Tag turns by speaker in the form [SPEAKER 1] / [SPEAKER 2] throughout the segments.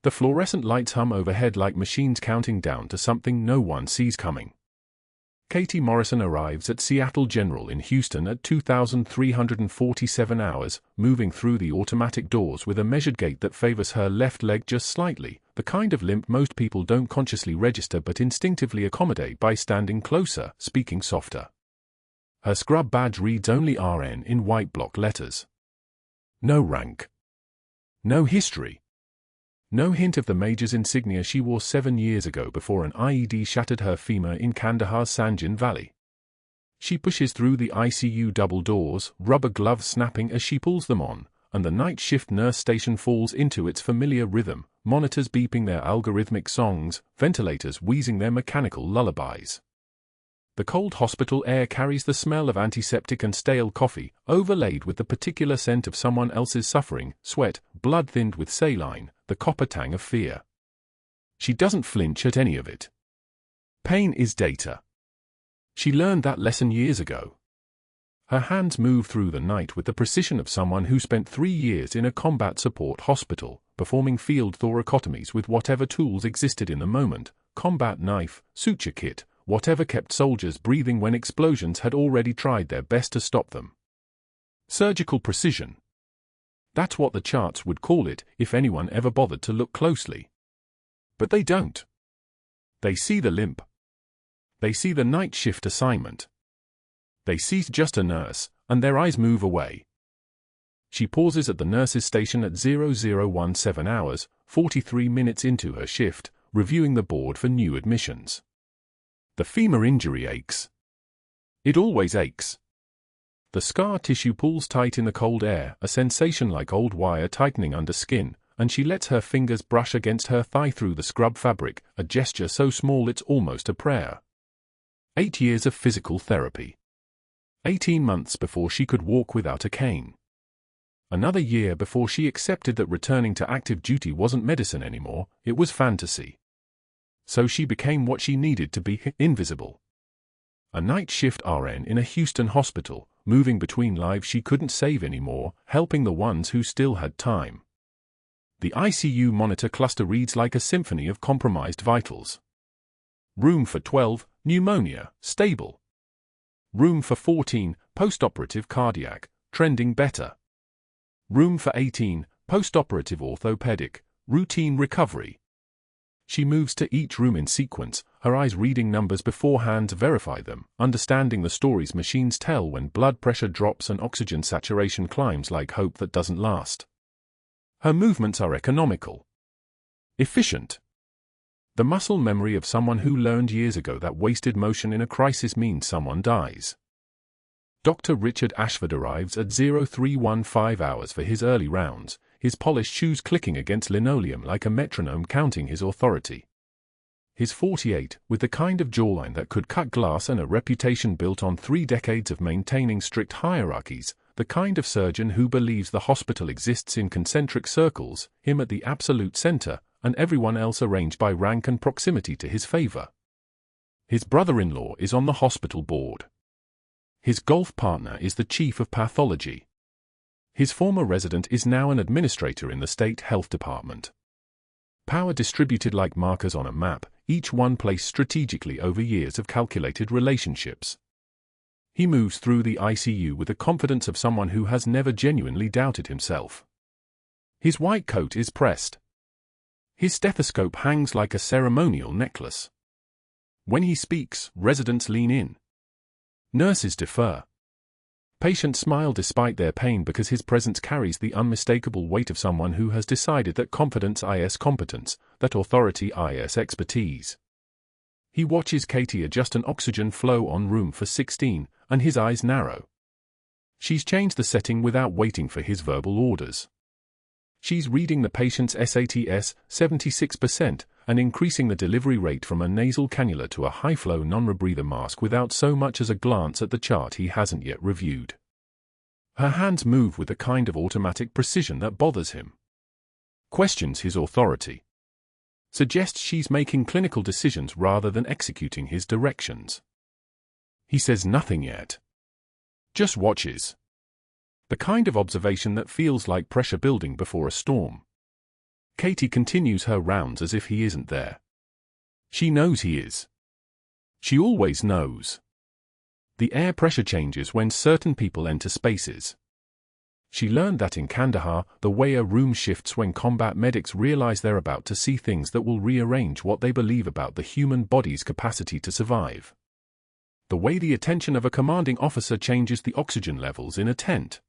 [SPEAKER 1] The fluorescent lights hum overhead like machines counting down to something no one sees coming. Katie Morrison arrives at Seattle General in Houston at 2,347 hours, moving through the automatic doors with a measured gait that favors her left leg just slightly, the kind of limp most people don't consciously register but instinctively accommodate by standing closer, speaking softer. Her scrub badge reads only RN in white block letters. No rank. No history. No hint of the major's insignia she wore 7 years ago before an IED shattered her femur in Kandahar's Sanjin Valley. She pushes through the ICU double doors, rubber gloves snapping as she pulls them on, and the night shift nurse station falls into its familiar rhythm, monitors beeping their algorithmic songs, ventilators wheezing their mechanical lullabies. The cold hospital air carries the smell of antiseptic and stale coffee, overlaid with the particular scent of someone else's suffering, sweat, blood thinned with saline, the copper tang of fear. She doesn't flinch at any of it. Pain is data. She learned that lesson years ago. Her hands move through the night with the precision of someone who spent 3 years in a combat support hospital, performing field thoracotomies with whatever tools existed in the moment, combat knife, suture kit, whatever kept soldiers breathing when explosions had already tried their best to stop them. Surgical precision. That's what the charts would call it if anyone ever bothered to look closely. But they don't. They see the limp. They see the night shift assignment. They see just a nurse, and their eyes move away. She pauses at the nurse's station at 0017 hours, 43 minutes into her shift, reviewing the board for new admissions. The femur injury aches. It always aches. The scar tissue pulls tight in the cold air, a sensation like old wire tightening under skin, and she lets her fingers brush against her thigh through the scrub fabric, a gesture so small it's almost a prayer. 8 years of physical therapy. 18 months before she could walk without a cane. Another year before she accepted that returning to active duty wasn't medicine anymore, it was fantasy. So she became what she needed to be, invisible. A night shift RN in a Houston hospital, moving between lives she couldn't save anymore, helping the ones who still had time. The ICU monitor cluster reads like a symphony of compromised vitals. Room for 12, pneumonia, stable. Room for 14, postoperative cardiac, trending better. Room for 18, postoperative orthopedic, routine recovery. She moves to each room in sequence, her eyes reading numbers beforehand to verify them, understanding the stories machines tell when blood pressure drops and oxygen saturation climbs like hope that doesn't last. Her movements are economical. Efficient. The muscle memory of someone who learned years ago that wasted motion in a crisis means someone dies. Dr. Richard Ashford arrives at 0315 hours for his early rounds, his polished shoes clicking against linoleum like a metronome counting his authority. He's 48, with the kind of jawline that could cut glass and a reputation built on 3 decades of maintaining strict hierarchies, the kind of surgeon who believes the hospital exists in concentric circles, him at the absolute center, and everyone else arranged by rank and proximity to his favor. His brother-in-law is on the hospital board. His golf partner is the chief of pathology. His former resident is now an administrator in the state health department. Power distributed like markers on a map, each one placed strategically over years of calculated relationships. He moves through the ICU with the confidence of someone who has never genuinely doubted himself. His white coat is pressed. His stethoscope hangs like a ceremonial necklace. When he speaks, residents lean in. Nurses defer. Patients smile despite their pain because his presence carries the unmistakable weight of someone who has decided that confidence is competence, that authority is expertise. He watches Katie adjust an oxygen flow on room for 16, and his eyes narrow. She's changed the setting without waiting for his verbal orders. She's reading the patient's SATs, 76%, and increasing the delivery rate from a nasal cannula to a high-flow non-rebreather mask without so much as a glance at the chart he hasn't yet reviewed. Her hands move with a kind of automatic precision that bothers him. Questions his authority. Suggests she's making clinical decisions rather than executing his directions. He says nothing yet. Just watches. The kind of observation that feels like pressure building before a storm. Katie continues her rounds as if he isn't there. She knows he is. She always knows. The air pressure changes when certain people enter spaces. She learned that in Kandahar, the way a room shifts when combat medics realize they're about to see things that will rearrange what they believe about the human body's capacity to survive. The way the attention of a commanding officer changes the oxygen levels in a tent.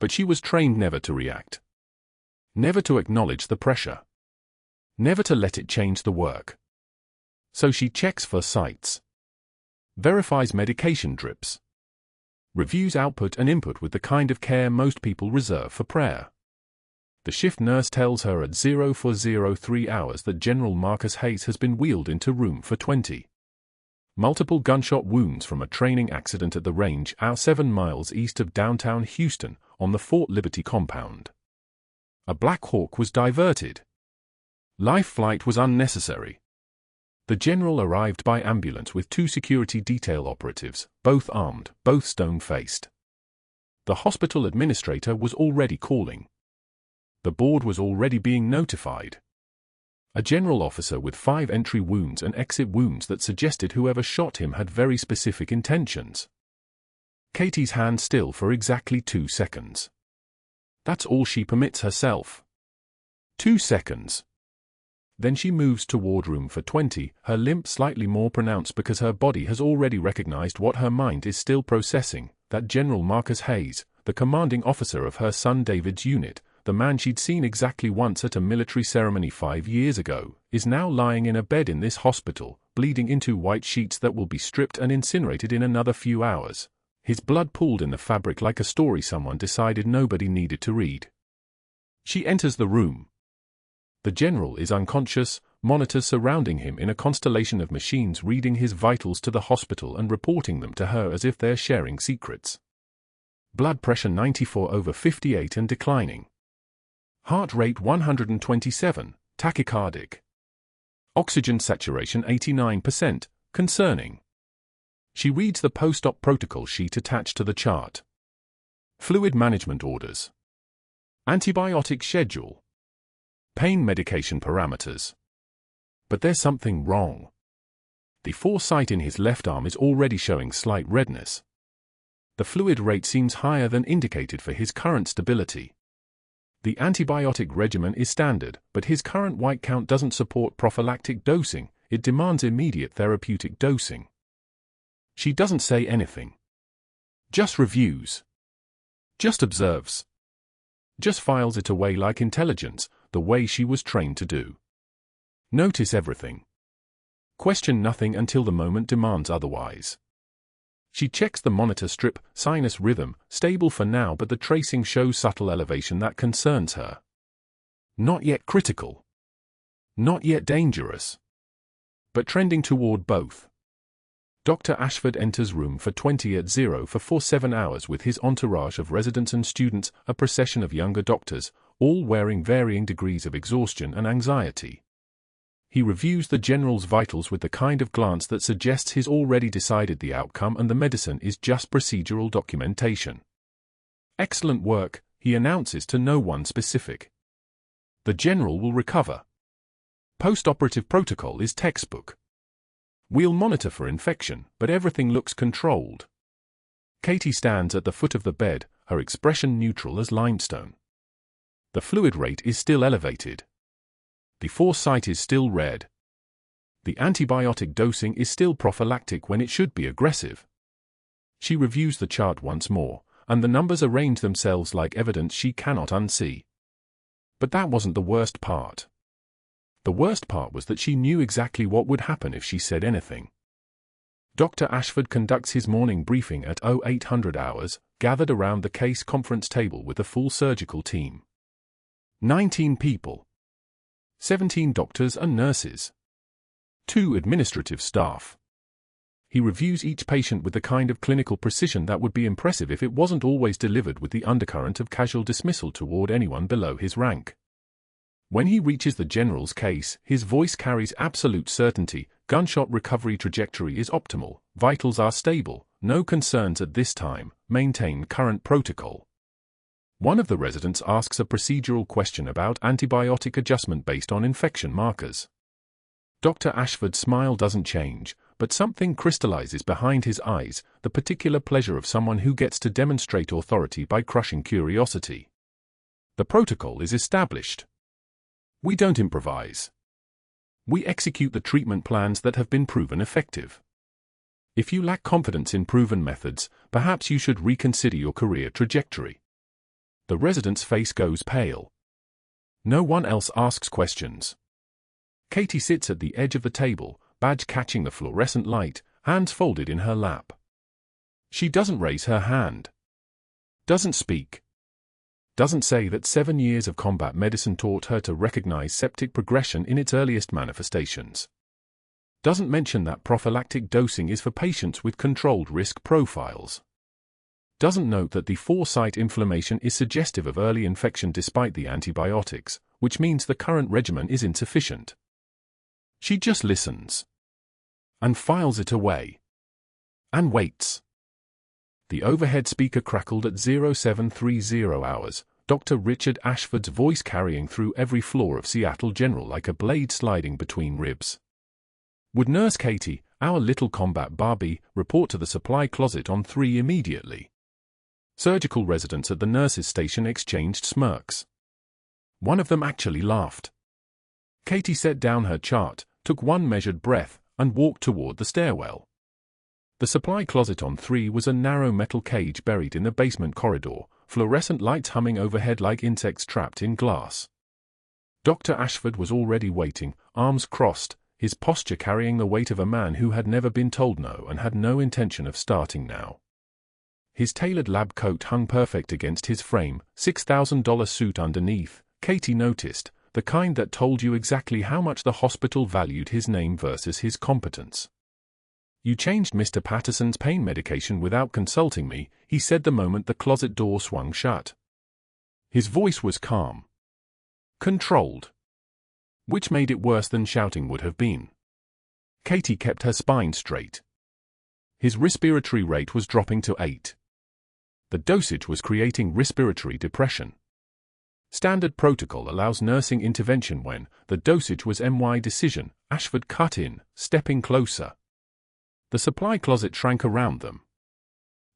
[SPEAKER 1] But she was trained never to react. Never to acknowledge the pressure. Never to let it change the work. So she checks for sites. Verifies medication drips. Reviews output and input with the kind of care most people reserve for prayer. The shift nurse tells her at 0403 hours that General Marcus Hayes has been wheeled into room for 20. Multiple gunshot wounds from a training accident at the range out 7 miles east of downtown Houston on the Fort Liberty compound. A Black Hawk was diverted. Life flight was unnecessary. The general arrived by ambulance with 2 security detail operatives, both armed, both stone-faced. The hospital administrator was already calling. The board was already being notified. A general officer with 5 entry wounds and exit wounds that suggested whoever shot him had very specific intentions. Katie's hand still for exactly 2 seconds. That's all she permits herself. 2 seconds. Then she moves toward room for 20, her limp slightly more pronounced because her body has already recognized what her mind is still processing, that General Marcus Hayes, the commanding officer of her son David's unit, the man she'd seen exactly once at a military ceremony 5 years ago, is now lying in a bed in this hospital, bleeding into white sheets that will be stripped and incinerated in another few hours. His blood pooled in the fabric like a story someone decided nobody needed to read. She enters the room. The general is unconscious, monitors surrounding him in a constellation of machines reading his vitals to the hospital and reporting them to her as if they're sharing secrets. Blood pressure 94/58 and declining. Heart rate 127, tachycardic. Oxygen saturation 89%, concerning. She reads the post-op protocol sheet attached to the chart. Fluid management orders. Antibiotic schedule. Pain medication parameters. But there's something wrong. The foresight in his left arm is already showing slight redness. The fluid rate seems higher than indicated for his current stability. The antibiotic regimen is standard, but his current white count doesn't support prophylactic dosing, it demands immediate therapeutic dosing. She doesn't say anything. Just reviews. Just observes. Just files it away like intelligence, the way she was trained to do. Notice everything. Question nothing until the moment demands otherwise. She checks the monitor strip, sinus rhythm, stable for now, but the tracing shows subtle elevation that concerns her. Not yet critical. Not yet dangerous. But trending toward both. Dr. Ashford enters room for 20 at 0447 hours with his entourage of residents and students, a procession of younger doctors, all wearing varying degrees of exhaustion and anxiety. He reviews the general's vitals with the kind of glance that suggests he's already decided the outcome and the medicine is just procedural documentation. Excellent work, he announces to no one specific. The general will recover. Post-operative protocol is textbook. We'll monitor for infection, but everything looks controlled. Katie stands at the foot of the bed, her expression neutral as limestone. The fluid rate is still elevated. The foresight is still red. The antibiotic dosing is still prophylactic when it should be aggressive. She reviews the chart once more, and the numbers arrange themselves like evidence she cannot unsee. But that wasn't the worst part. The worst part was that she knew exactly what would happen if she said anything. Dr. Ashford conducts his morning briefing at 0800 hours, gathered around the case conference table with the full surgical team. 19 people. 17 doctors and nurses. 2 administrative staff. He reviews each patient with the kind of clinical precision that would be impressive if it wasn't always delivered with the undercurrent of casual dismissal toward anyone below his rank. When he reaches the general's case, his voice carries absolute certainty. Gunshot recovery trajectory is optimal, vitals are stable, no concerns at this time, maintain current protocol. One of the residents asks a procedural question about antibiotic adjustment based on infection markers. Dr. Ashford's smile doesn't change, but something crystallizes behind his eyes, the particular pleasure of someone who gets to demonstrate authority by crushing curiosity. The protocol is established. We don't improvise. We execute the treatment plans that have been proven effective. If you lack confidence in proven methods, perhaps you should reconsider your career trajectory. The resident's face goes pale. No one else asks questions. Katie sits at the edge of the table, badge catching the fluorescent light, hands folded in her lap. She doesn't raise her hand. Doesn't speak. Doesn't say that 7 years of combat medicine taught her to recognize septic progression in its earliest manifestations. Doesn't mention that prophylactic dosing is for patients with controlled risk profiles. Doesn't note that the four-site inflammation is suggestive of early infection despite the antibiotics, which means the current regimen is insufficient. She just listens. And files it away. And waits. The overhead speaker crackled at 0730 hours, Dr. Richard Ashford's voice carrying through every floor of Seattle General like a blade sliding between ribs. Would Nurse Katie, our little combat Barbie, report to the supply closet on 3 immediately? Surgical residents at the nurses' station exchanged smirks. One of them actually laughed. Katie set down her chart, took one measured breath, and walked toward the stairwell. The supply closet on 3 was a narrow metal cage buried in the basement corridor, fluorescent lights humming overhead like insects trapped in glass. Dr. Ashford was already waiting, arms crossed, his posture carrying the weight of a man who had never been told no and had no intention of starting now. His tailored lab coat hung perfect against his frame, $6,000 suit underneath, Katie noticed, the kind that told you exactly how much the hospital valued his name versus his competence. You changed Mr. Patterson's pain medication without consulting me, he said the moment the closet door swung shut. His voice was calm. Controlled. Which made it worse than shouting would have been. Katie kept her spine straight. His respiratory rate was dropping to 8. The dosage was creating respiratory depression. Standard protocol allows nursing intervention when the dosage was MY decision. Ashford cut in, stepping closer. The supply closet shrank around them.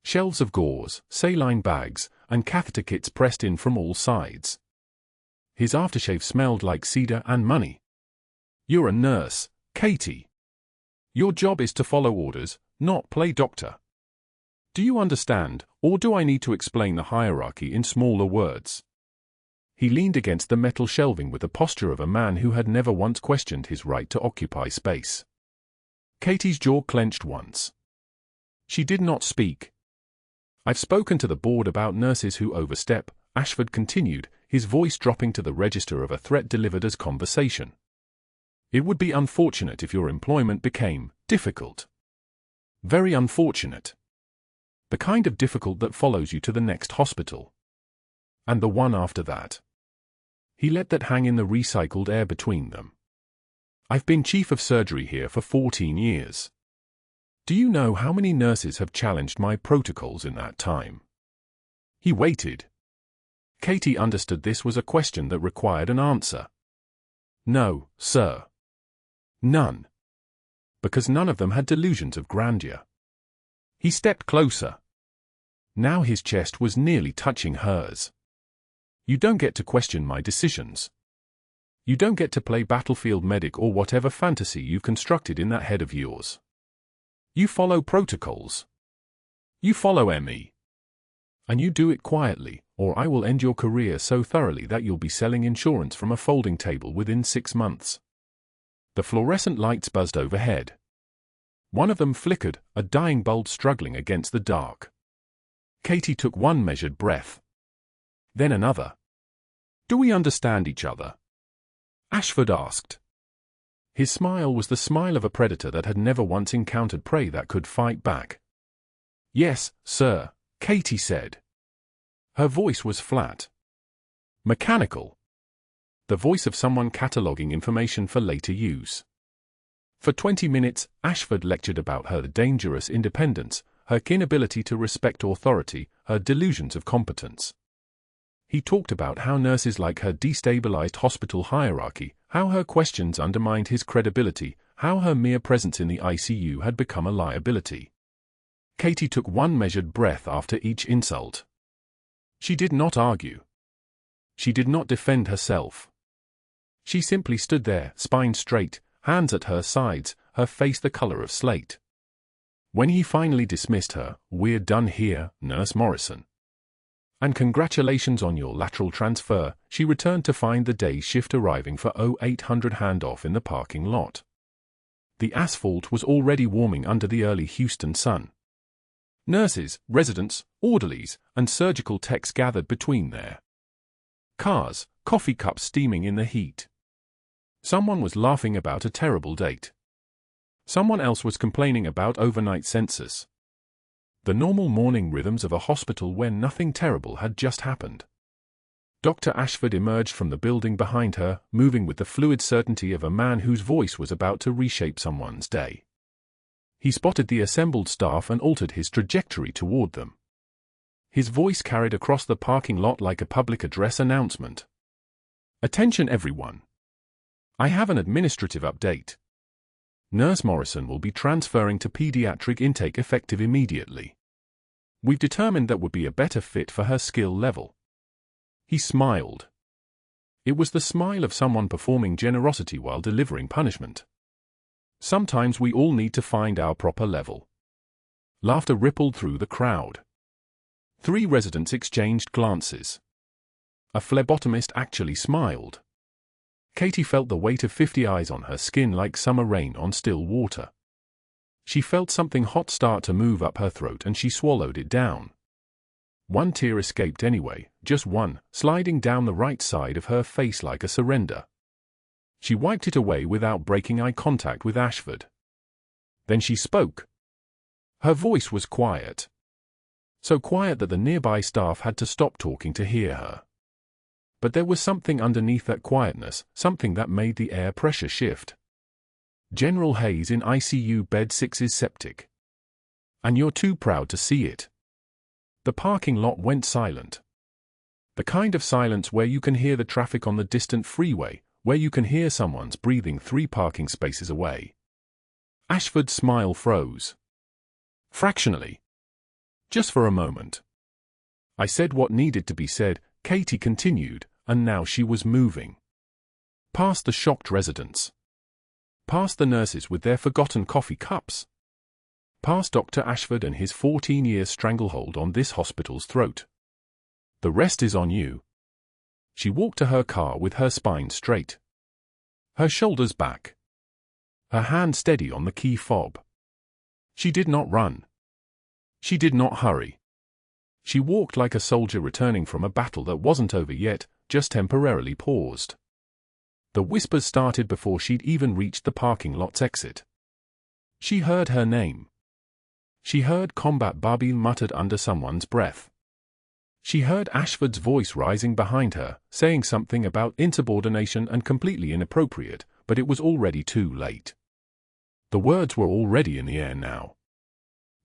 [SPEAKER 1] Shelves of gauze, saline bags, and catheter kits pressed in from all sides. His aftershave smelled like cedar and money. You're a nurse, Katie. Your job is to follow orders, not play doctor. Do you understand, or do I need to explain the hierarchy in smaller words? He leaned against the metal shelving with the posture of a man who had never once questioned his right to occupy space. Katie's jaw clenched once. She did not speak. I've spoken to the board about nurses who overstep, Ashford continued, his voice dropping to the register of a threat delivered as conversation. It would be unfortunate if your employment became difficult. Very unfortunate. The kind of difficult that follows you to the next hospital. And the one after that. He let that hang in the recycled air between them. I've been chief of surgery here for 14 years. Do you know how many nurses have challenged my protocols in that time? He waited. Katie understood this was a question that required an answer. No, sir. None. Because none of them had delusions of grandeur. He stepped closer. Now his chest was nearly touching hers. You don't get to question my decisions. You don't get to play battlefield medic or whatever fantasy you've constructed in that head of yours. You follow protocols. You follow ME. And you do it quietly, or I will end your career so thoroughly that you'll be selling insurance from a folding table within 6 months. The fluorescent lights buzzed overhead. One of them flickered, a dying bulb struggling against the dark. Katie took one measured breath. Then another. Do we understand each other? Ashford asked. His smile was the smile of a predator that had never once encountered prey that could fight back. Yes, sir, Katie said. Her voice was flat. Mechanical. The voice of someone cataloging information for later use. For 20 minutes, Ashford lectured about her dangerous independence, her inability to respect authority, her delusions of competence. He talked about how nurses like her destabilized hospital hierarchy, how her questions undermined his credibility, how her mere presence in the ICU had become a liability. Katie took one measured breath after each insult. She did not argue. She did not defend herself. She simply stood there, spine straight, hands at her sides, her face the color of slate. When he finally dismissed her, "We're done here, Nurse Morrison. And congratulations on your lateral transfer," she returned to find the day shift arriving for 0800 handoff in the parking lot. The asphalt was already warming under the early Houston sun. Nurses, residents, orderlies, and surgical techs gathered between their cars, coffee cups steaming in the heat. Someone was laughing about a terrible date. Someone else was complaining about overnight census. The normal morning rhythms of a hospital where nothing terrible had just happened. Dr. Ashford emerged from the building behind her, moving with the fluid certainty of a man whose voice was about to reshape someone's day. He spotted the assembled staff and altered his trajectory toward them. His voice carried across the parking lot like a public address announcement. "Attention everyone. I have an administrative update. Nurse Morrison will be transferring to pediatric intake effective immediately. We've determined that would be a better fit for her skill level." He smiled. It was the smile of someone performing generosity while delivering punishment. Sometimes we all need to find our proper level. Laughter rippled through the crowd. 3 residents exchanged glances. A phlebotomist actually smiled. Katie felt the weight of 50 eyes on her skin like summer rain on still water. She felt something hot start to move up her throat and she swallowed it down. One tear escaped anyway, just one, sliding down the right side of her face like a surrender. She wiped it away without breaking eye contact with Ashford. Then she spoke. Her voice was quiet. So quiet that the nearby staff had to stop talking to hear her. But there was something underneath that quietness, something that made the air pressure shift. "General Hayes in ICU bed 6 is septic. And you're too proud to see it." The parking lot went silent. The kind of silence where you can hear the traffic on the distant freeway, where you can hear someone's breathing 3 parking spaces away. Ashford's smile froze. Fractionally. Just for a moment. "I said what needed to be said," Katie continued, and now she was moving. Past the shocked residents. Past the nurses with their forgotten coffee cups. Past Dr. Ashford and his 14-year stranglehold on this hospital's throat. "The rest is on you." She walked to her car with her spine straight. Her shoulders back. Her hand steady on the key fob. She did not run. She did not hurry. She walked like a soldier returning from a battle that wasn't over yet, just temporarily paused. The whispers started before she'd even reached the parking lot's exit. She heard her name. She heard Combat Babil muttered under someone's breath. She heard Ashford's voice rising behind her, saying something about insubordination and completely inappropriate, but it was already too late. The words were already in the air now.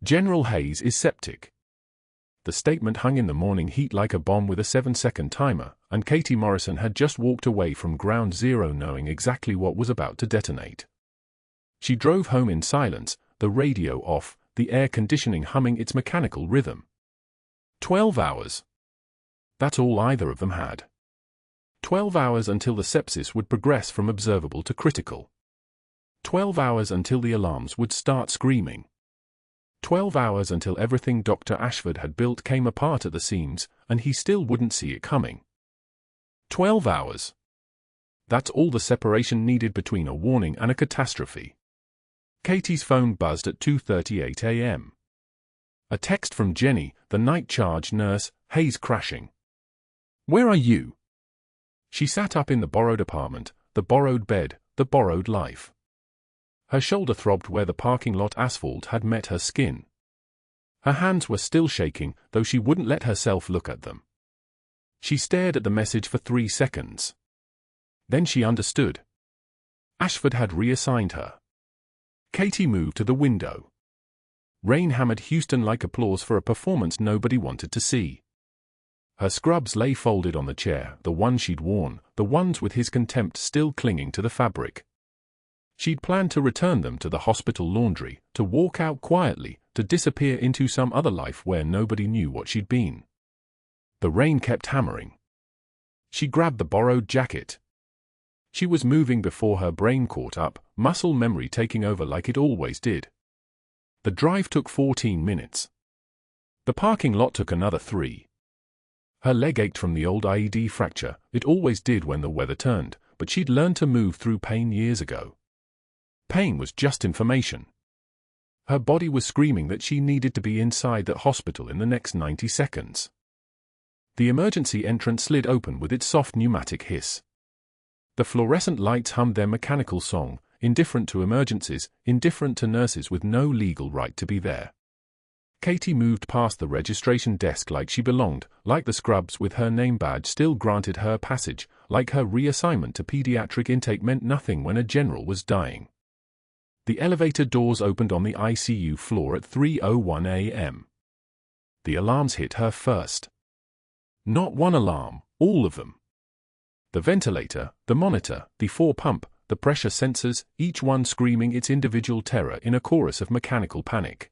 [SPEAKER 1] "General Hayes is septic." The statement hung in the morning heat like a bomb with a 7-second timer, and Katie Morrison had just walked away from ground zero knowing exactly what was about to detonate. She drove home in silence, the radio off, the air conditioning humming its mechanical rhythm. 12 hours. That's all either of them had. 12 hours until the sepsis would progress from observable to critical. 12 hours until the alarms would start screaming. 12 hours until everything Dr. Ashford had built came apart at the seams, and he still wouldn't see it coming. 12 hours. That's all the separation needed between a warning and a catastrophe. Katie's phone buzzed at 2:38 a.m. A text from Jenny, the night charge nurse, Hayes crashing. "Where are you?" She sat up in the borrowed apartment, the borrowed bed, the borrowed life. Her shoulder throbbed where the parking lot asphalt had met her skin. Her hands were still shaking, though she wouldn't let herself look at them. She stared at the message for 3 seconds. Then she understood. Ashford had reassigned her. Katie moved to the window. Rain hammered Houston like applause for a performance nobody wanted to see. Her scrubs lay folded on the chair, the ones she'd worn, the ones with his contempt still clinging to the fabric. She'd planned to return them to the hospital laundry, to walk out quietly, to disappear into some other life where nobody knew what she'd been. The rain kept hammering. She grabbed the borrowed jacket. She was moving before her brain caught up, muscle memory taking over like it always did. The drive took 14 minutes. The parking lot took another 3. Her leg ached from the old IED fracture, it always did when the weather turned, but she'd learned to move through pain years ago. Pain was just information. Her body was screaming that she needed to be inside that hospital in the next 90 seconds. The emergency entrance slid open with its soft pneumatic hiss. The fluorescent lights hummed their mechanical song, indifferent to emergencies, indifferent to nurses with no legal right to be there. Katie moved past the registration desk like she belonged, like the scrubs with her name badge still granted her passage, like her reassignment to pediatric intake meant nothing when a general was dying. The elevator doors opened on the ICU floor at 3:01 a.m. The alarms hit her first. Not one alarm, all of them. The ventilator, the monitor, the 4-pump, the pressure sensors, each one screaming its individual terror in a chorus of mechanical panic.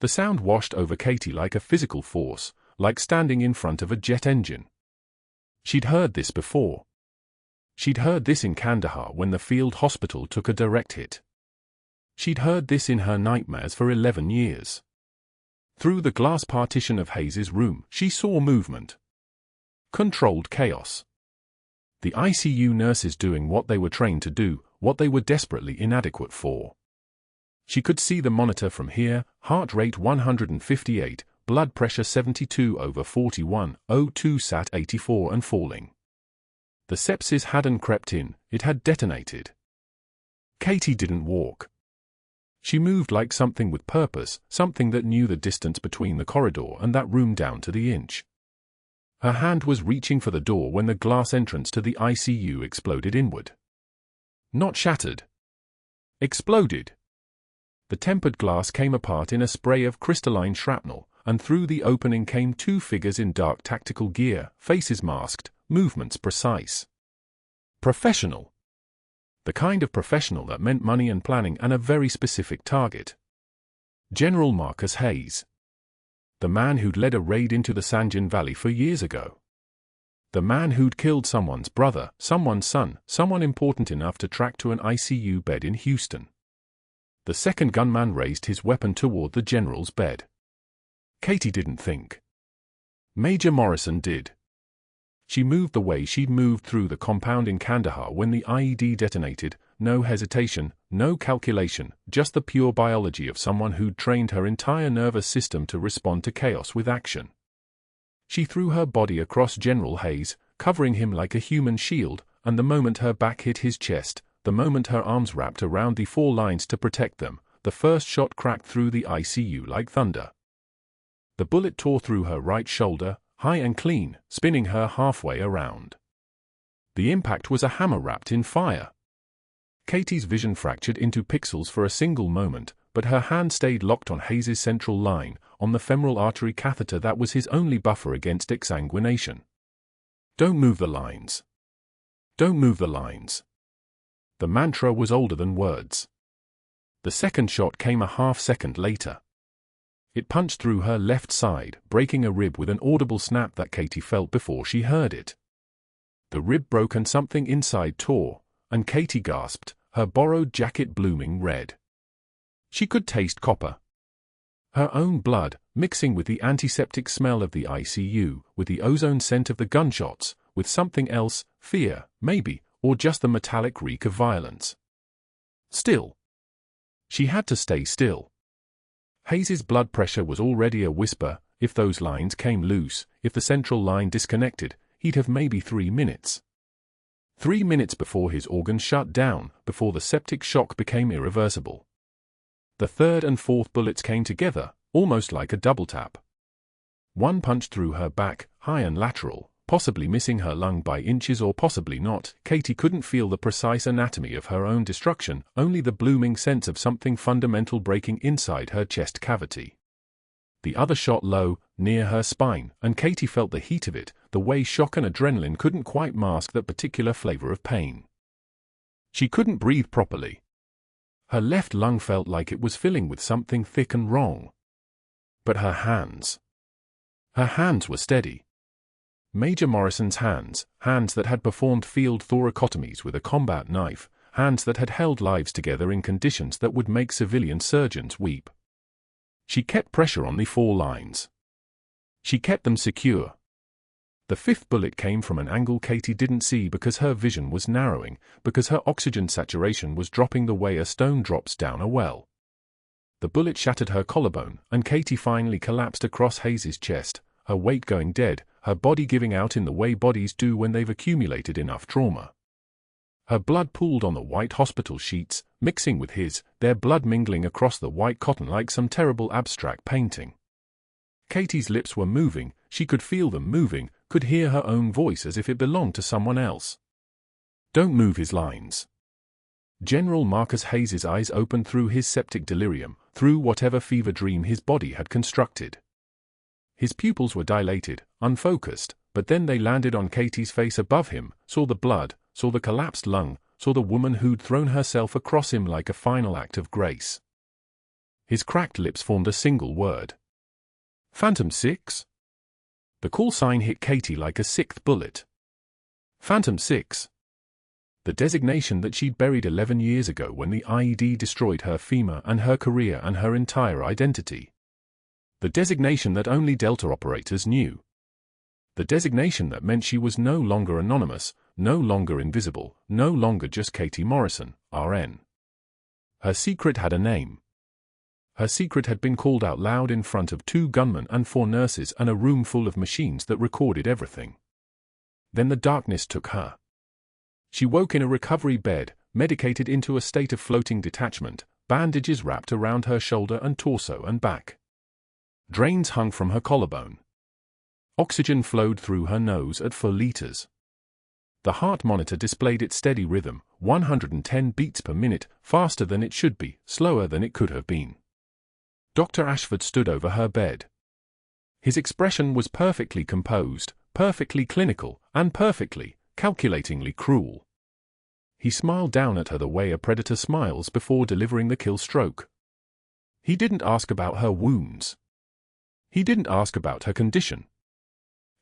[SPEAKER 1] The sound washed over Katie like a physical force, like standing in front of a jet engine. She'd heard this before. She'd heard this in Kandahar when the field hospital took a direct hit. She'd heard this in her nightmares for 11 years. Through the glass partition of Hayes's room, she saw movement. Controlled chaos. The ICU nurses doing what they were trained to do, what they were desperately inadequate for. She could see the monitor from here, heart rate 158, blood pressure 72/41, O2 sat 84 and falling. The sepsis hadn't crept in, it had detonated. Katie didn't walk. She moved like something with purpose, something that knew the distance between the corridor and that room down to the inch. Her hand was reaching for the door when the glass entrance to the ICU exploded inward. Not shattered. Exploded. The tempered glass came apart in a spray of crystalline shrapnel, and through the opening came 2 figures in dark tactical gear, faces masked, movements precise. Professional. The kind of professional that meant money and planning and a very specific target. General Marcus Hayes. The man who'd led a raid into the Sanjin Valley 4 years ago. The man who'd killed someone's brother, someone's son, someone important enough to track to an ICU bed in Houston. The second gunman raised his weapon toward the general's bed. Katie didn't think. Major Morrison did. She moved the way she'd moved through the compound in Kandahar when the IED detonated, no hesitation, no calculation, just the pure biology of someone who'd trained her entire nervous system to respond to chaos with action. She threw her body across General Hayes, covering him like a human shield, and the moment her back hit his chest, the moment her arms wrapped around the 4 lines to protect them, the first shot cracked through the ICU like thunder. The bullet tore through her right shoulder, high and clean, spinning her halfway around. The impact was a hammer wrapped in fire. Katie's vision fractured into pixels for a single moment, but her hand stayed locked on Hayes's central line, on the femoral artery catheter that was his only buffer against exsanguination. Don't move the lines. Don't move the lines. The mantra was older than words. The second shot came a half-second later. It punched through her left side, breaking a rib with an audible snap that Katie felt before she heard it. The rib broke and something inside tore, and Katie gasped, her borrowed jacket blooming red. She could taste copper. Her own blood, mixing with the antiseptic smell of the ICU, with the ozone scent of the gunshots, with something else, fear, maybe, or just the metallic reek of violence. Still. She had to stay still. Hayes's blood pressure was already a whisper. If those lines came loose, if the central line disconnected, he'd have maybe 3 minutes. 3 minutes before his organs shut down, before the septic shock became irreversible. The third and fourth bullets came together, almost like a double tap. One punched through her back, high and lateral, possibly missing her lung by inches or possibly not. Katie couldn't feel the precise anatomy of her own destruction, only the blooming sense of something fundamental breaking inside her chest cavity. The other shot low, near her spine, and Katie felt the heat of it, the way shock and adrenaline couldn't quite mask that particular flavor of pain. She couldn't breathe properly. Her left lung felt like it was filling with something thick and wrong. But her hands were steady. Major Morrison's hands that had performed field thoracotomies with a combat knife, hands that had held lives together in conditions that would make civilian surgeons weep. She kept pressure on the 4 lines. She kept them secure. The 5th bullet came from an angle Katie didn't see because her vision was narrowing, because her oxygen saturation was dropping the way a stone drops down a well. The bullet shattered her collarbone, and Katie finally collapsed across Hayes's chest, her weight going dead, her body giving out in the way bodies do when they've accumulated enough trauma. Her blood pooled on the white hospital sheets, mixing with his, their blood mingling across the white cotton like some terrible abstract painting. Katie's lips were moving, she could feel them moving, could hear her own voice as if it belonged to someone else. "Don't move his lines." General Marcus Hayes's eyes opened through his septic delirium, through whatever fever dream his body had constructed. His pupils were dilated, unfocused, but then they landed on Katie's face above him, saw the blood, saw the collapsed lung, saw the woman who'd thrown herself across him like a final act of grace. His cracked lips formed a single word. "Phantom 6?" The call sign hit Katie like a 6th bullet. Phantom 6. The designation that she'd buried 11 years ago when the IED destroyed her femur and her career and her entire identity. The designation that only Delta operators knew. The designation that meant she was no longer anonymous, no longer invisible, no longer just Katie Morrison, RN. Her secret had a name. Her secret had been called out loud in front of 2 gunmen and 4 nurses and a room full of machines that recorded everything. Then the darkness took her. She woke in a recovery bed, medicated into a state of floating detachment, bandages wrapped around her shoulder and torso and back. Drains hung from her collarbone. Oxygen flowed through her nose at 4 liters. The heart monitor displayed its steady rhythm, 110 beats per minute, faster than it should be, slower than it could have been. Dr. Ashford stood over her bed. His expression was perfectly composed, perfectly clinical, and perfectly, calculatingly cruel. He smiled down at her the way a predator smiles before delivering the kill stroke. He didn't ask about her wounds. He didn't ask about her condition.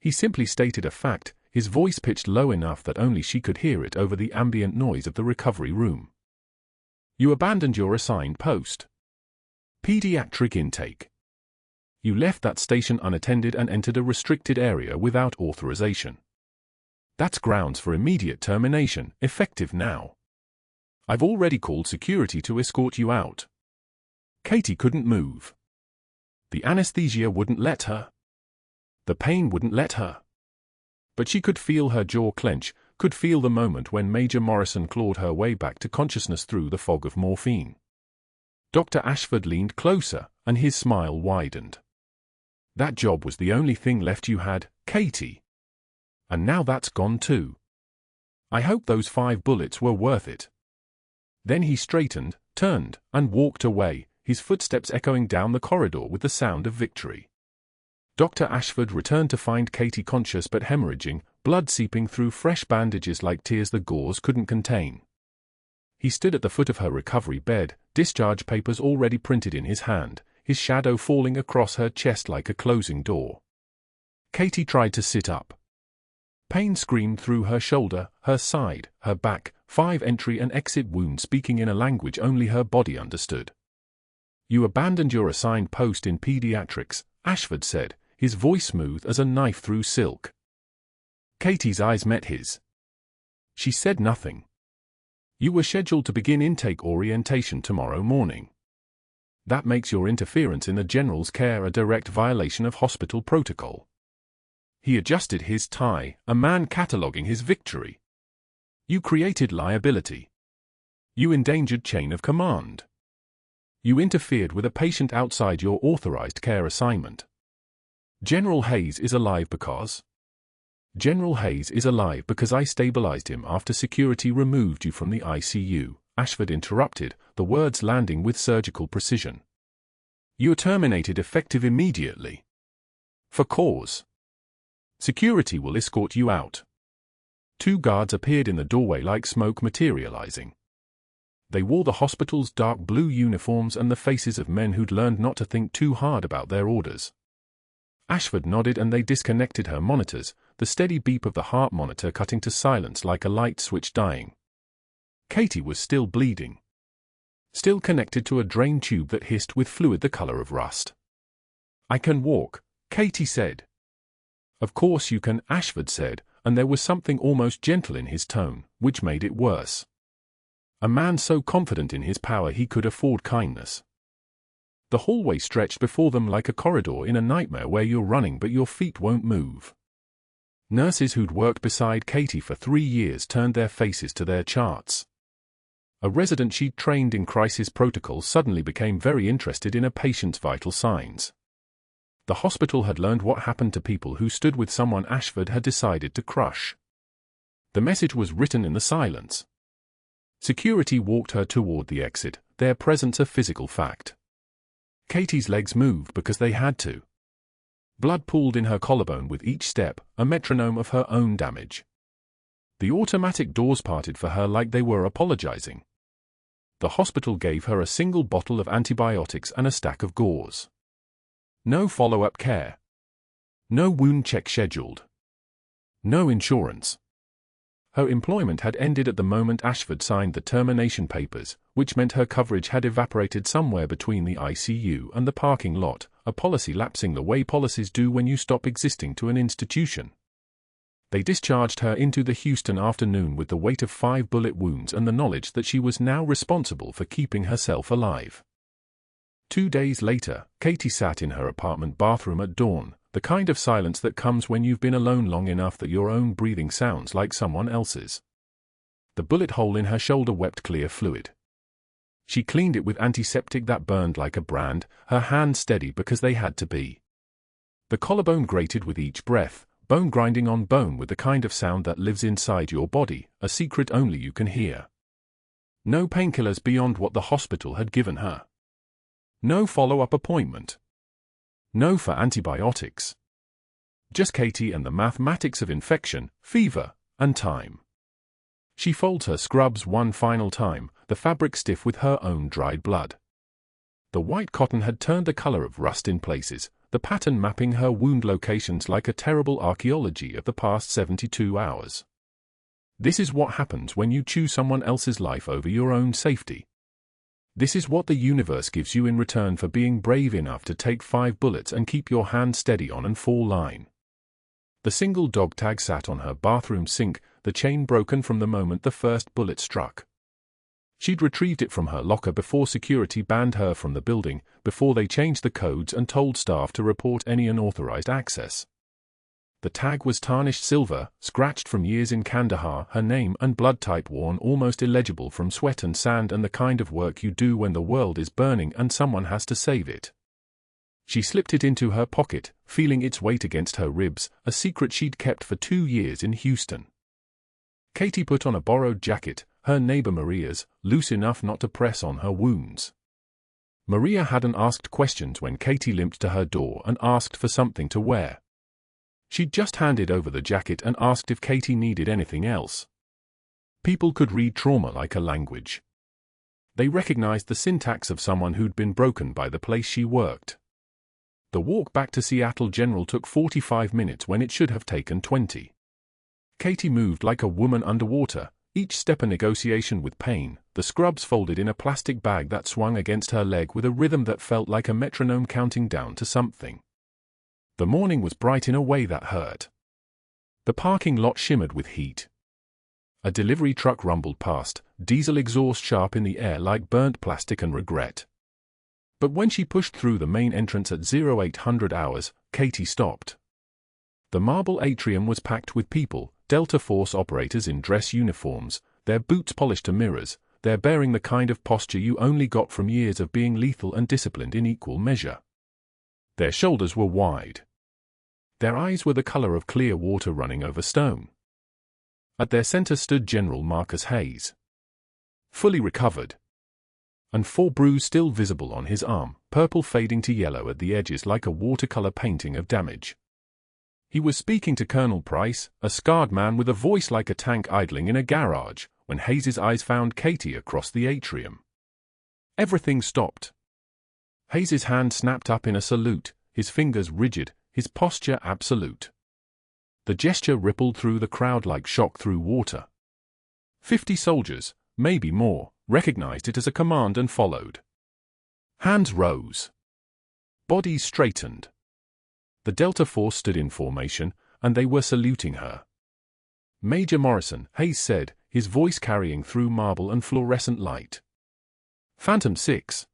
[SPEAKER 1] He simply stated a fact, his voice pitched low enough that only she could hear it over the ambient noise of the recovery room. "You abandoned your assigned post. Pediatric intake. You left that station unattended and entered a restricted area without authorization. That's grounds for immediate termination, effective now. I've already called security to escort you out." Katie couldn't move. The anesthesia wouldn't let her. The pain wouldn't let her. But she could feel her jaw clench, could feel the moment when Major Morrison clawed her way back to consciousness through the fog of morphine. Dr. Ashford leaned closer, and his smile widened. "That job was the only thing left you had, Katie. And now that's gone too. I hope those 5 bullets were worth it." Then he straightened, turned, and walked away, his footsteps echoing down the corridor with the sound of victory. Dr. Ashford returned to find Katie conscious but hemorrhaging, blood seeping through fresh bandages like tears the gauze couldn't contain. He stood at the foot of her recovery bed, discharge papers already printed in his hand, his shadow falling across her chest like a closing door. Katie tried to sit up. Pain screamed through her shoulder, her side, her back, 5 entry and exit wounds speaking in a language only her body understood. "You abandoned your assigned post in pediatrics," Ashford said, his voice smooth as a knife through silk. Katie's eyes met his. She said nothing. "You were scheduled to begin intake orientation tomorrow morning. That makes your interference in the general's care a direct violation of hospital protocol." He adjusted his tie, a man cataloguing his victory. "You created liability. You endangered chain of command. You interfered with a patient outside your authorized care assignment. General Hayes is alive because... General Hayes is alive because I stabilized him after security removed you from the ICU, Ashford interrupted, the words landing with surgical precision. You're terminated effective immediately. For cause. Security will escort you out. 2 guards appeared in the doorway like smoke materializing. They wore the hospital's dark blue uniforms and the faces of men who'd learned not to think too hard about their orders. Ashford nodded and they disconnected her monitors, the steady beep of the heart monitor cutting to silence like a light switch dying. Katie was still bleeding. Still connected to a drain tube that hissed with fluid the color of rust. I can walk, Katie said. Of course you can, Ashford said, and there was something almost gentle in his tone, which made it worse. A man so confident in his power he could afford kindness. The hallway stretched before them like a corridor in a nightmare where you're running but your feet won't move. Nurses who'd worked beside Katie for 3 years turned their faces to their charts. A resident she'd trained in crisis protocol suddenly became very interested in a patient's vital signs. The hospital had learned what happened to people who stood with someone Ashford had decided to crush. The message was written in the silence. Security walked her toward the exit, their presence a physical fact. Katie's legs moved because they had to. Blood pooled in her collarbone with each step, a metronome of her own damage. The automatic doors parted for her like they were apologizing. The hospital gave her a single bottle of antibiotics and a stack of gauze. No follow-up care. No wound check scheduled. No insurance. Her employment had ended at the moment Ashford signed the termination papers, which meant her coverage had evaporated somewhere between the ICU and the parking lot, a policy lapsing the way policies do when you stop existing to an institution. They discharged her into the Houston afternoon with the weight of 5 bullet wounds and the knowledge that she was now responsible for keeping herself alive. 2 days later, Katie sat in her apartment bathroom at dawn, the kind of silence that comes when you've been alone long enough that your own breathing sounds like someone else's. The bullet hole in her shoulder wept clear fluid. She cleaned it with antiseptic that burned like a brand, her hands steady because they had to be. The collarbone grated with each breath, bone grinding on bone with the kind of sound that lives inside your body, a secret only you can hear. No painkillers beyond what the hospital had given her. No follow-up appointment. No for antibiotics. Just Katie and the mathematics of infection, fever, and time. She folds her scrubs one final time, the fabric stiff with her own dried blood. The white cotton had turned the color of rust in places, the pattern mapping her wound locations like a terrible archaeology of the past 72 hours. This is what happens when you choose someone else's life over your own safety. This is what the universe gives you in return for being brave enough to take 5 bullets and keep your hand steady on and fall line. The single dog tag sat on her bathroom sink, the chain broken from the moment the first bullet struck. She'd retrieved it from her locker before security banned her from the building, before they changed the codes and told staff to report any unauthorized access. The tag was tarnished silver, scratched from years in Kandahar, her name and blood type worn almost illegible from sweat and sand and the kind of work you do when the world is burning and someone has to save it. She slipped it into her pocket, feeling its weight against her ribs, a secret she'd kept for 2 years in Houston. Katie put on a borrowed jacket, her neighbor Maria's, loose enough not to press on her wounds. Maria hadn't asked questions when Katie limped to her door and asked for something to wear. She'd just handed over the jacket and asked if Katie needed anything else. People could read trauma like a language. They recognized the syntax of someone who'd been broken by the place she worked. The walk back to Seattle General took 45 minutes when it should have taken 20. Katie moved like a woman underwater, each step a negotiation with pain, the scrubs folded in a plastic bag that swung against her leg with a rhythm that felt like a metronome counting down to something. The morning was bright in a way that hurt. The parking lot shimmered with heat. A delivery truck rumbled past, diesel exhaust sharp in the air like burnt plastic and regret. But when she pushed through the main entrance at 0800 hours, Katie stopped. The marble atrium was packed with people, Delta Force operators in dress uniforms, their boots polished to mirrors, they're bearing the kind of posture you only got from years of being lethal and disciplined in equal measure. Their shoulders were wide. Their eyes were the color of clear water running over stone. At their center stood General Marcus Hayes. Fully recovered. and 4 bruises still visible on his arm, purple fading to yellow at the edges like a watercolor painting of damage. He was speaking to Colonel Price, a scarred man with a voice like a tank idling in a garage, when Hayes's eyes found Katie across the atrium. Everything stopped. Hayes's hand snapped up in a salute, his fingers rigid, his posture absolute. The gesture rippled through the crowd like shock through water. 50 soldiers, maybe more, recognized it as a command and followed. Hands rose. Bodies straightened. The Delta Force stood in formation, and they were saluting her. Major Morrison, Hayes said, his voice carrying through marble and fluorescent light. Phantom 6.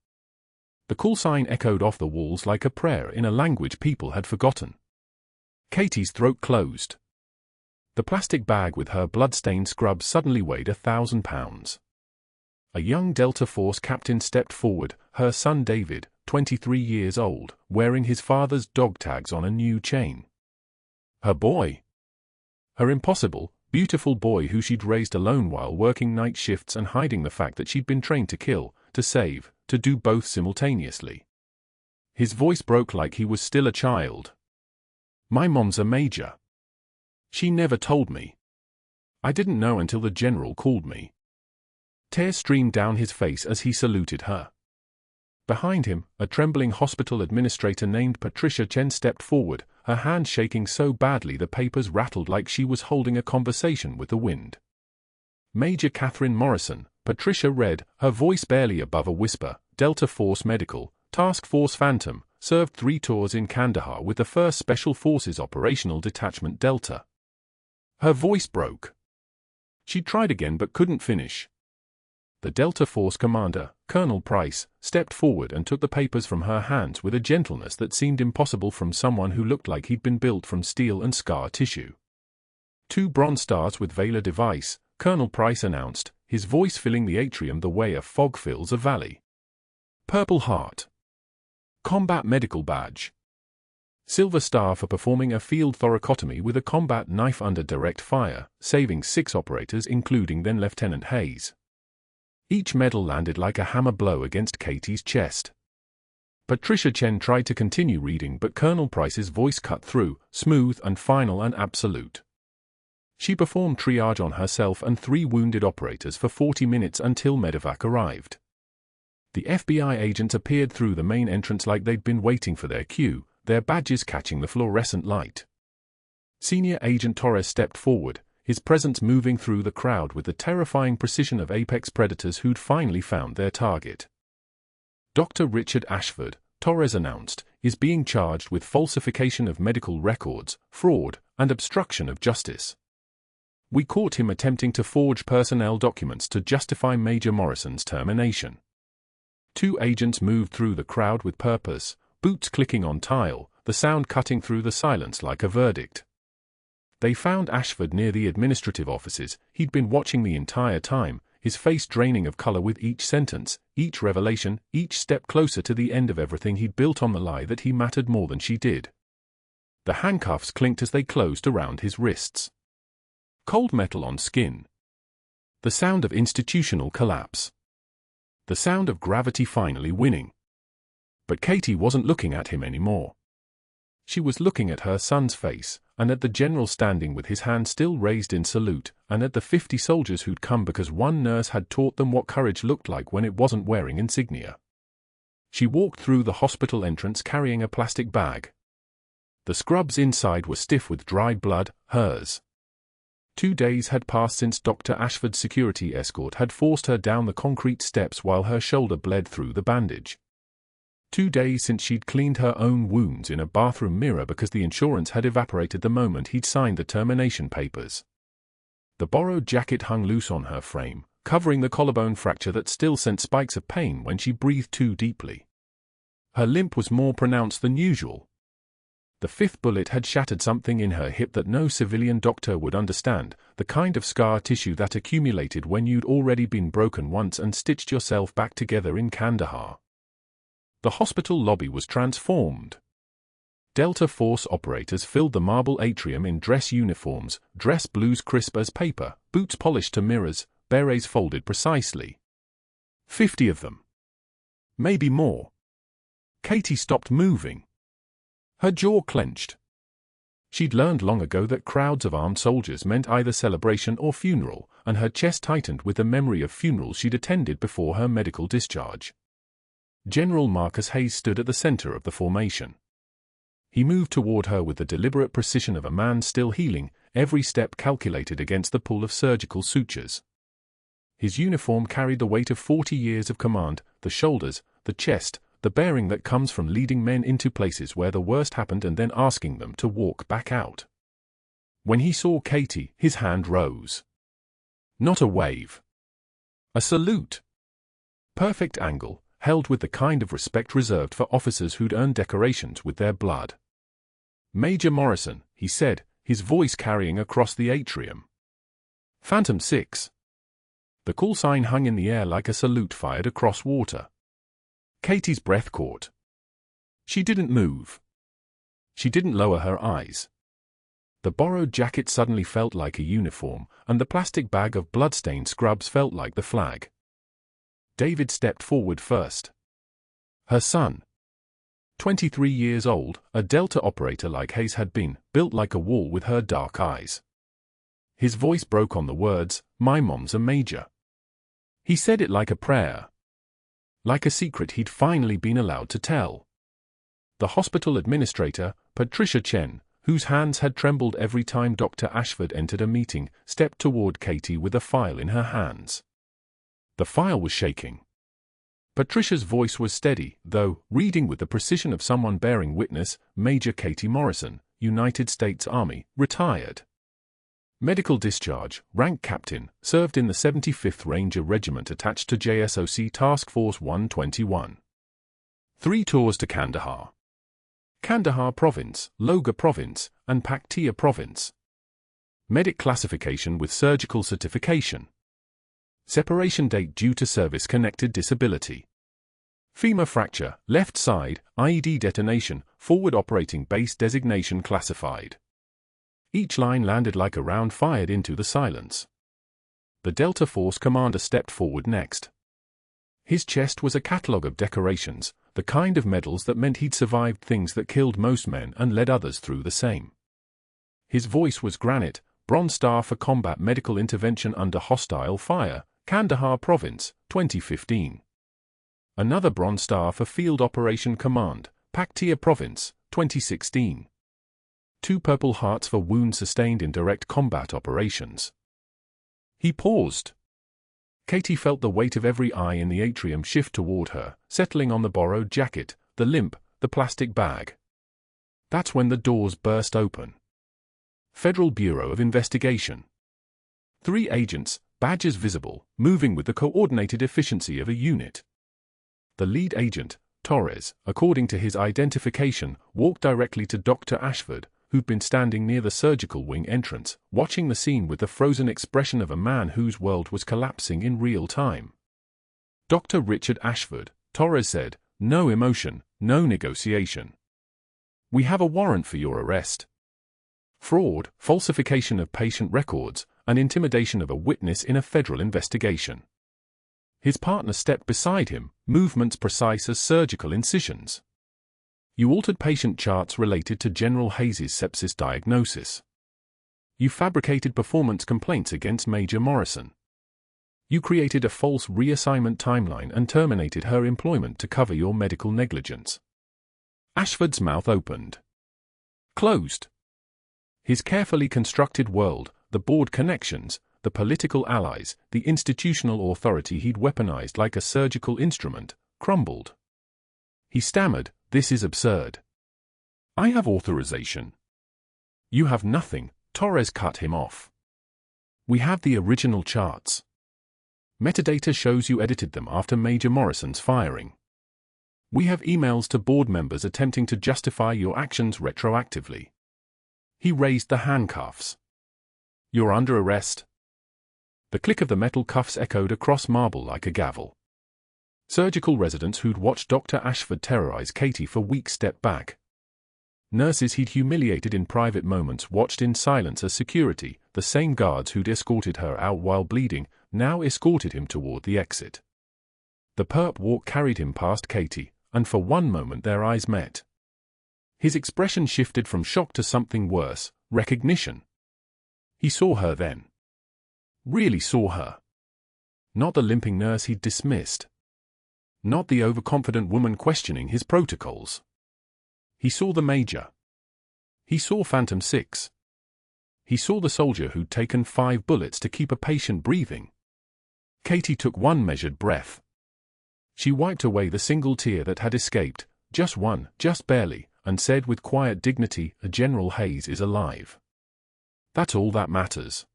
[SPEAKER 1] The call sign echoed off the walls like a prayer in a language people had forgotten. Katie's throat closed. The plastic bag with her blood-stained scrub suddenly weighed 1,000 pounds. A young Delta Force captain stepped forward, her son David, 23 years old, wearing his father's dog tags on a new chain. Her boy. Her impossible, beautiful boy who she'd raised alone while working night shifts and hiding the fact that she'd been trained to kill, to save, to do both simultaneously. His voice broke like he was still a child. My mom's a major. She never told me. I didn't know until the general called me. Tears streamed down his face as he saluted her. Behind him, a trembling hospital administrator named Patricia Chen stepped forward, her hand shaking so badly the papers rattled like she was holding a conversation with the wind. Major Catherine Morrison, Patricia read, her voice barely above a whisper, Delta Force Medical, Task Force Phantom, served 3 tours in Kandahar with the 1st Special Forces Operational Detachment Delta. Her voice broke. She tried again but couldn't finish. The Delta Force commander, Colonel Price, stepped forward and took the papers from her hands with a gentleness that seemed impossible from someone who looked like he'd been built from steel and scar tissue. 2 bronze stars with Vela device, Colonel Price announced, his voice filling the atrium the way a fog fills a valley. Purple Heart. Combat Medical Badge. Silver Star for performing a field thoracotomy with a combat knife under direct fire, saving 6 operators including then Lieutenant Hayes. Each medal landed like a hammer blow against Katie's chest. Patricia Chen tried to continue reading but Colonel Price's voice cut through, smooth and final and absolute. She performed triage on herself and 3 wounded operators for 40 minutes until medevac arrived. The FBI agents appeared through the main entrance like they'd been waiting for their cue, their badges catching the fluorescent light. Senior Agent Torres stepped forward, his presence moving through the crowd with the terrifying precision of apex predators who'd finally found their target. Dr. Richard Ashford, Torres announced, is being charged with falsification of medical records, fraud, and obstruction of justice. We caught him attempting to forge personnel documents to justify Major Morrison's termination. 2 agents moved through the crowd with purpose, boots clicking on tile, the sound cutting through the silence like a verdict. They found Ashford near the administrative offices. He'd been watching the entire time, his face draining of color with each sentence, each revelation, each step closer to the end of everything he'd built on the lie that he mattered more than she did. The handcuffs clinked as they closed around his wrists. Cold metal on skin. The sound of institutional collapse. The sound of gravity finally winning. But Katie wasn't looking at him anymore. She was looking at her son's face, and at the general standing with his hand still raised in salute, and at the 50 soldiers who'd come because one nurse had taught them what courage looked like when it wasn't wearing insignia. She walked through the hospital entrance carrying a plastic bag. The scrubs inside were stiff with dried blood, hers. 2 days had passed since Dr. Ashford's security escort had forced her down the concrete steps while her shoulder bled through the bandage. 2 days since she'd cleaned her own wounds in a bathroom mirror because the insurance had evaporated the moment he'd signed the termination papers. The borrowed jacket hung loose on her frame, covering the collarbone fracture that still sent spikes of pain when she breathed too deeply. Her limp was more pronounced than usual. The 5th bullet had shattered something in her hip that no civilian doctor would understand, the kind of scar tissue that accumulated when you'd already been broken once and stitched yourself back together in Kandahar. The hospital lobby was transformed. Delta Force operators filled the marble atrium in dress uniforms, dress blues crisp as paper, boots polished to mirrors, berets folded precisely. 50 of them. Maybe more. Katie stopped moving. Her jaw clenched. She'd learned long ago that crowds of armed soldiers meant either celebration or funeral, and her chest tightened with the memory of funerals she'd attended before her medical discharge. General Marcus Hayes stood at the center of the formation. He moved toward her with the deliberate precision of a man still healing, every step calculated against the pull of surgical sutures. His uniform carried the weight of 40 years of command, the shoulders, the chest, the bearing that comes from leading men into places where the worst happened and then asking them to walk back out. When he saw Katie, his hand rose. Not a wave. A salute. Perfect angle, held with the kind of respect reserved for officers who'd earned decorations with their blood. "Major Morrison," he said, his voice carrying across the atrium. "Phantom 6. The call sign hung in the air like a salute fired across water. Katie's breath caught. She didn't move. She didn't lower her eyes. The borrowed jacket suddenly felt like a uniform, and the plastic bag of bloodstained scrubs felt like the flag. David stepped forward first. Her son. 23 years old, a Delta operator like Hayes had been, built like a wall with her dark eyes. His voice broke on the words, "My mom's a major." He said it like a prayer. Like a secret he'd finally been allowed to tell. The hospital administrator, Patricia Chen, whose hands had trembled every time Dr. Ashford entered a meeting, stepped toward Katie with a file in her hands. The file was shaking. Patricia's voice was steady, though, reading with the precision of someone bearing witness, Major Katie Morrison, United States Army, retired. Medical discharge, rank captain, served in the 75th Ranger Regiment attached to JSOC Task Force 121. 3 tours to Kandahar. Kandahar Province, Logar Province, and Paktia Province. Medic classification with surgical certification. Separation date due to service-connected disability. Femur fracture, left side, IED detonation, forward operating base designation classified. Each line landed like a round fired into the silence. The Delta Force commander stepped forward next. His chest was a catalogue of decorations, the kind of medals that meant he'd survived things that killed most men and led others through the same. His voice was granite, Bronze Star for Combat Medical Intervention Under Hostile Fire, Kandahar Province, 2015. Another Bronze Star for Field Operation Command, Paktia Province, 2016. 2 Purple Hearts for wounds sustained in direct combat operations. He paused. Katie felt the weight of every eye in the atrium shift toward her, settling on the borrowed jacket, the limp, the plastic bag. That's when the doors burst open. Federal Bureau of Investigation. 3 agents, badges visible, moving with the coordinated efficiency of a unit. The lead agent, Torres, according to his identification, walked directly to Dr. Ashford, who'd been standing near the surgical wing entrance, watching the scene with the frozen expression of a man whose world was collapsing in real time. "Dr. Richard Ashford," Torres said, "no emotion, no negotiation. We have a warrant for your arrest. Fraud, falsification of patient records, and intimidation of a witness in a federal investigation." His partner stepped beside him, movements precise as surgical incisions. "You altered patient charts related to General Hayes' sepsis diagnosis. You fabricated performance complaints against Major Morrison. You created a false reassignment timeline and terminated her employment to cover your medical negligence." Ashford's mouth opened. Closed. His carefully constructed world, the board connections, the political allies, the institutional authority he'd weaponized like a surgical instrument, crumbled. He stammered, "This is absurd. I have authorization." "You have nothing," Torres cut him off. "We have the original charts. Metadata shows you edited them after Major Morrison's firing. We have emails to board members attempting to justify your actions retroactively." He raised the handcuffs. "You're under arrest." The click of the metal cuffs echoed across marble like a gavel. Surgical residents who'd watched Dr. Ashford terrorize Katie for weeks stepped back. Nurses he'd humiliated in private moments watched in silence as security, the same guards who'd escorted her out while bleeding, now escorted him toward the exit. The perp walk carried him past Katie, and for one moment their eyes met. His expression shifted from shock to something worse, recognition. He saw her then. Really saw her. Not the limping nurse he'd dismissed. Not the overconfident woman questioning his protocols. He saw the Major. He saw Phantom 6. He saw the soldier who'd taken 5 bullets to keep a patient breathing. Katie took one measured breath. She wiped away the single tear that had escaped, just one, just barely, and said with quiet dignity, General Hayes is alive. That's all that matters.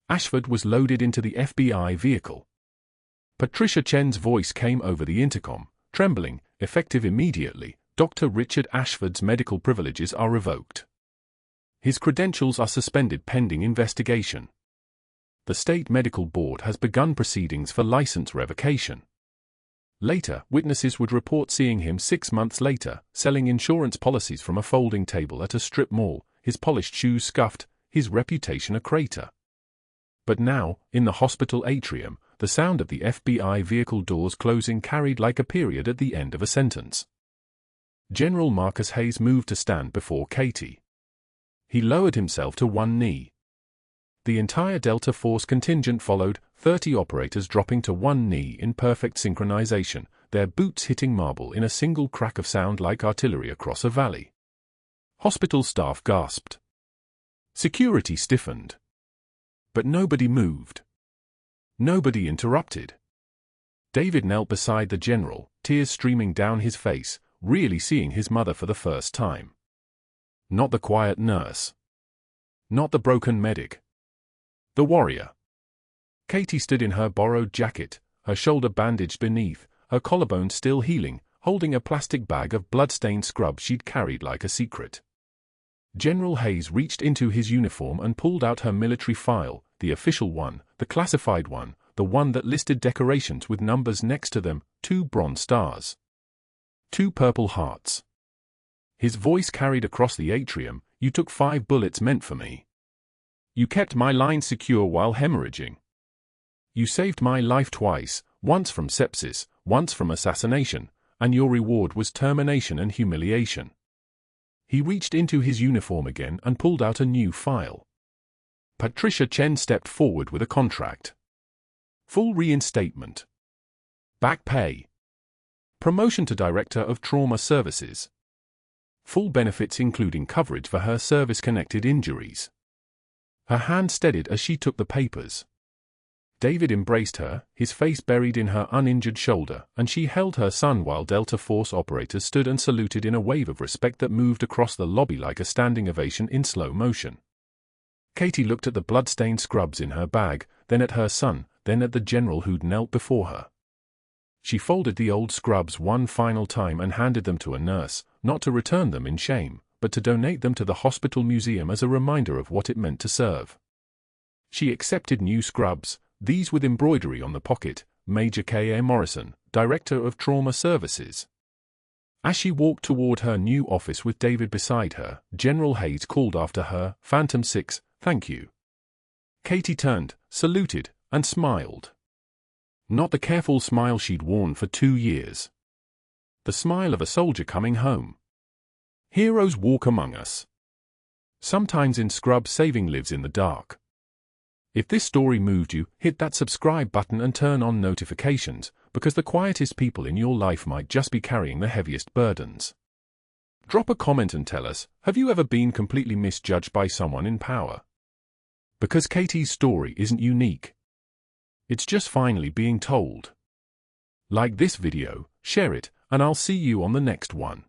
[SPEAKER 1] Ashford was loaded into the FBI vehicle. Patricia Chen's voice came over the intercom, trembling, effective immediately. Dr. Richard Ashford's medical privileges are revoked. His credentials are suspended pending investigation. The State Medical Board has begun proceedings for license revocation. Later, witnesses would report seeing him 6 months later, selling insurance policies from a folding table at a strip mall, his polished shoes scuffed, his reputation a crater. But now, in the hospital atrium, the sound of the FBI vehicle doors closing carried like a period at the end of a sentence. General Marcus Hayes moved to stand before Katie. He lowered himself to one knee. The entire Delta Force contingent followed, 30 operators dropping to one knee in perfect synchronization, their boots hitting marble in a single crack of sound like artillery across a valley. Hospital staff gasped. Security stiffened. But nobody moved. Nobody interrupted. David knelt beside the general, tears streaming down his face, really seeing his mother for the first time. Not the quiet nurse. Not the broken medic. The warrior. Katie stood in her borrowed jacket, her shoulder bandaged beneath, her collarbone still healing, holding a plastic bag of blood-stained scrub she'd carried like a secret. General Hayes reached into his uniform and pulled out her military file, the official one, the classified one, the one that listed decorations with numbers next to them, 2 bronze stars. 2 purple hearts. His voice carried across the atrium, you took 5 bullets meant for me. You kept my line secure while hemorrhaging. You saved my life twice, once from sepsis, once from assassination, and your reward was termination and humiliation. He reached into his uniform again and pulled out a new file. Patricia Chen stepped forward with a contract. Full reinstatement. Back pay. Promotion to Director of Trauma Services. Full benefits including coverage for her service-connected injuries. Her hand steadied as she took the papers. David embraced her, his face buried in her uninjured shoulder, and she held her son while Delta Force operators stood and saluted in a wave of respect that moved across the lobby like a standing ovation in slow motion. Katie looked at the blood-stained scrubs in her bag, then at her son, then at the general who'd knelt before her. She folded the old scrubs one final time and handed them to a nurse, not to return them in shame, but to donate them to the hospital museum as a reminder of what it meant to serve. She accepted new scrubs, these with embroidery on the pocket, Major K.A. Morrison, Director of Trauma Services. As she walked toward her new office with David beside her, General Hayes called after her, Phantom 6, thank you. Katie turned, saluted, and smiled. Not the careful smile she'd worn for 2 years. The smile of a soldier coming home. Heroes walk among us. Sometimes in scrub saving lives in the dark. If this story moved you, hit that subscribe button and turn on notifications, because the quietest people in your life might just be carrying the heaviest burdens. Drop a comment and tell us, have you ever been completely misjudged by someone in power? Because Katie's story isn't unique. It's just finally being told. Like this video, share it, and I'll see you on the next one.